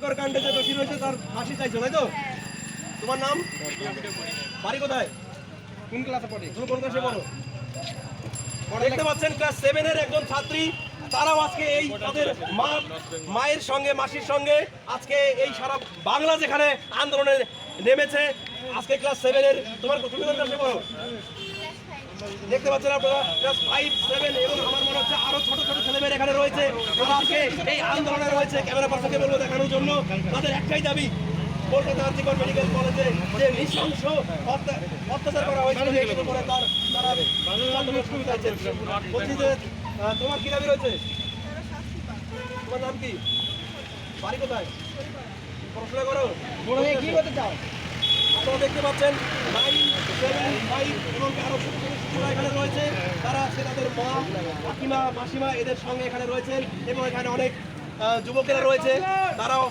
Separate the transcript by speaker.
Speaker 1: বিস্ময়কর কাণ্ডে যে দোষী রয়েছে তার ফাঁসি চাইছো, তাই তো? তোমার নাম? বাড়ি কোথায়?
Speaker 2: কোন ক্লাসে পড়ে?
Speaker 1: তুমি কোন ক্লাসে পড়ো? দেখতে পাচ্ছেন ক্লাস 7 এর একজন ছাত্রী, তারাও আজকে এই তাদের মায়ের সঙ্গে মাসির সঙ্গে আজকে এই সারা বাংলা যেখানে আন্দোলনে নেমেছে আজকে ক্লাস 7 এর। তুমি কোন ক্লাসে পড়ো? দেখতে পাচ্ছেন আপনারা ক্লাস 5, 7 এবং আমার মনে হচ্ছে আরো ছোট ছোট ছেলেমেয়েরা এখানে রয়েছে, তারা আজকে এই আন্দোলনে রয়েছে। ক্যামেরা পার্সনকে বলবো দেখানোর জন্য, তাদের একটাই দাবি কলকাতা আরজিকর মেডিকেল কলেজে যে নৃশংস অত্যাচার করা হয়েছিল এর উপরে তারা বলছি যে তোমার কি দাবি রয়েছে? তোমার নাম কি? বাড়ি কোথায়? পড়াশোনা করো?
Speaker 2: কি হতে চাও?
Speaker 1: আপনারা দেখতে পাচ্ছেন 9, 7, 5 এবং আরো ছোট ছোট শিশুরা এখানে রয়েছে, তারা আছে তাদের মা, কাকিমা, মাসিমা এদের সঙ্গে এখানে রয়েছেন এবং এখানে অনেক যুবকেরা রয়েছে, তারাও